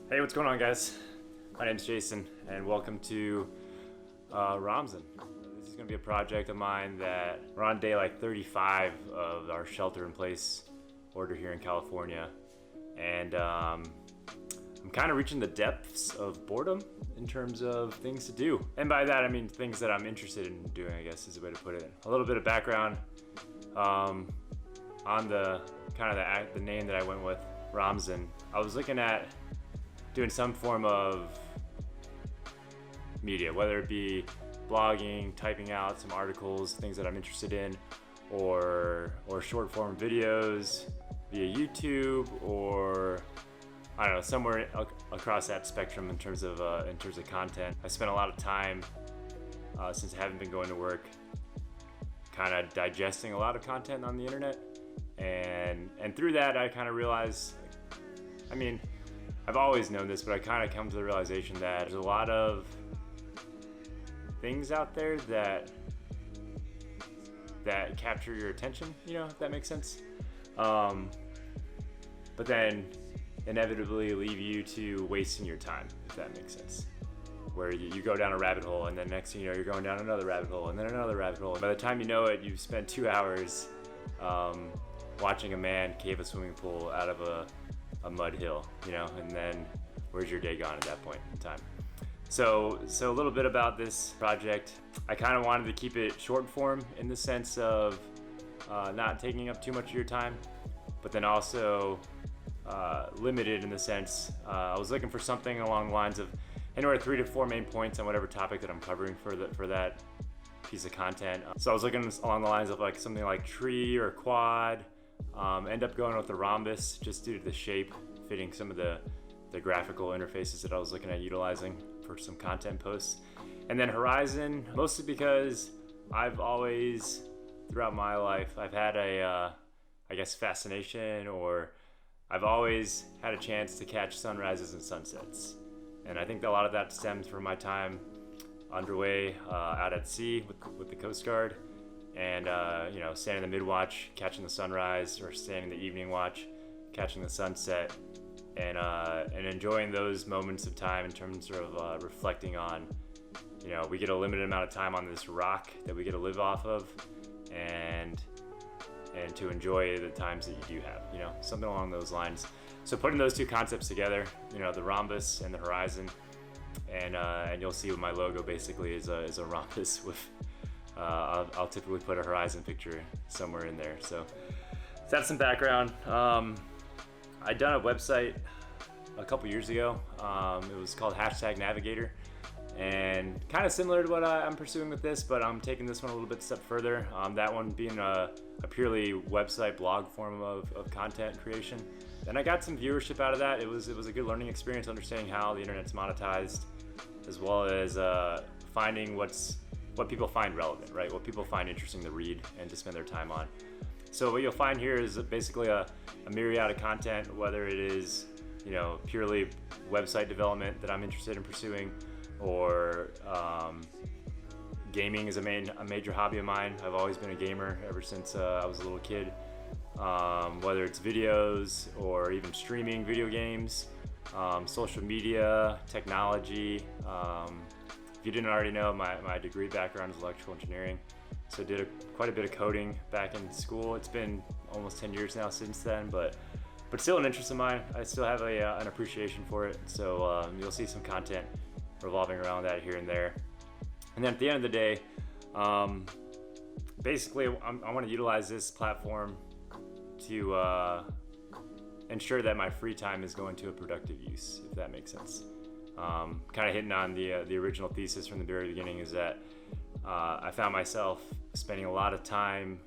Hey, what's going on, guys? My name's Jason, and welcome to Rhomzon. This is going to be a project of mine that we're on day like 35 of our shelter-in-place order here in California, and I'm kind of reaching the depths of boredom in terms of things to do. And by that, I mean things that I'm interested in doing, I guess is the way to put it. A little bit of background on the the name that I went with, Rhomzon. I was looking at doing some form of media, whether it be blogging, typing out some articles, things that I'm interested in, or short form videos via YouTube, or I don't know, somewhere across that spectrum in terms of content. I spent a lot of time since I haven't been going to work, kind of digesting a lot of content on the internet, and through that I kind of realized, I mean, I've always known this, but I kind of come to the realization that there's a lot of things out there that capture your attention, if that makes sense. But then inevitably leave you to wasting your time, if that makes sense. Where you go down a rabbit hole, and then next thing you know, you're going down another rabbit hole, and then another rabbit hole. And by the time you know it, you've spent 2 hours watching a man cave a swimming pool out of a mud hill, and then where's your day gone at that point in time? So a little bit about this project. I kind of wanted to keep it short form in the sense of not taking up too much of your time, but then also limited in the sense I was looking for something along the lines of anywhere 3 to 4 main points on whatever topic that I'm covering for that piece of content. So I was looking along the lines of like something like tree or quad. End up going with the rhombus just due to the shape fitting some of the graphical interfaces that I was looking at utilizing for some content posts. And then horizon, mostly because I've always, throughout my life, I've had a fascination, or I've always had a chance to catch sunrises and sunsets. And I think that a lot of that stems from my time underway out at sea with the Coast Guard. And standing the mid-watch, catching the sunrise, or standing the evening watch, catching the sunset, and enjoying those moments of time in terms of reflecting on, we get a limited amount of time on this rock that we get to live off of, and to enjoy the times that you do have, something along those lines. So putting those two concepts together, the rhombus and the horizon, and you'll see what my logo basically is a rhombus with. I'll typically put a horizon picture somewhere in there. So that's some background. I'd done a website a couple years ago. It was called #Navigator, and kind of similar to what I'm pursuing with this, but I'm taking this one a little bit step further. That one being a purely website blog form of content creation. And I got some viewership out of that. It was a good learning experience, understanding how the internet's monetized, as well as finding what people find relevant, right? What people find interesting to read and to spend their time on. So what you'll find here is basically a myriad of content, whether it is, purely website development that I'm interested in pursuing, or gaming is a major hobby of mine. I've always been a gamer ever since I was a little kid. Whether it's videos or even streaming video games, social media, technology. If you didn't already know, my degree background is electrical engineering, so did quite a bit of coding back in school. It's been almost 10 years now since then, but still an interest of mine. I still have an appreciation for it, so you'll see some content revolving around that here and there. And then at the end of the day, basically I want to utilize this platform to ensure that my free time is going to a productive use, if that makes sense. Kind of hitting on the original thesis from the very beginning, is that I found myself spending a lot of time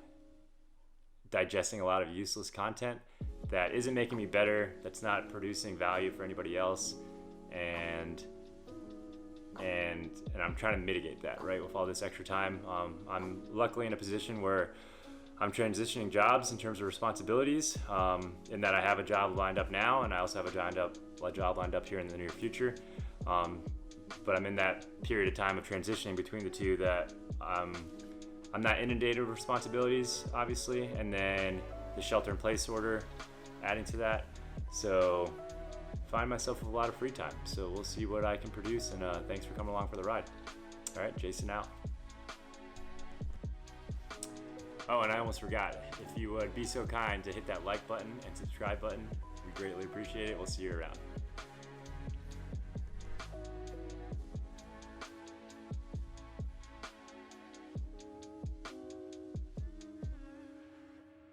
digesting a lot of useless content that isn't making me better, that's not producing value for anybody else, and I'm trying to mitigate that, right, with all this extra time. I'm luckily in a position where I'm transitioning jobs in terms of responsibilities, in that I have a job lined up now, and I also have a job lined up here in the near future. But I'm in that period of time of transitioning between the two that I'm not inundated with responsibilities, obviously, and then the shelter-in-place order adding to that. So find myself with a lot of free time. So we'll see what I can produce, and thanks for coming along for the ride. All right, Jason out. Oh, and I almost forgot. If you would be so kind to hit that like button and subscribe button, we greatly appreciate it. We'll see you around.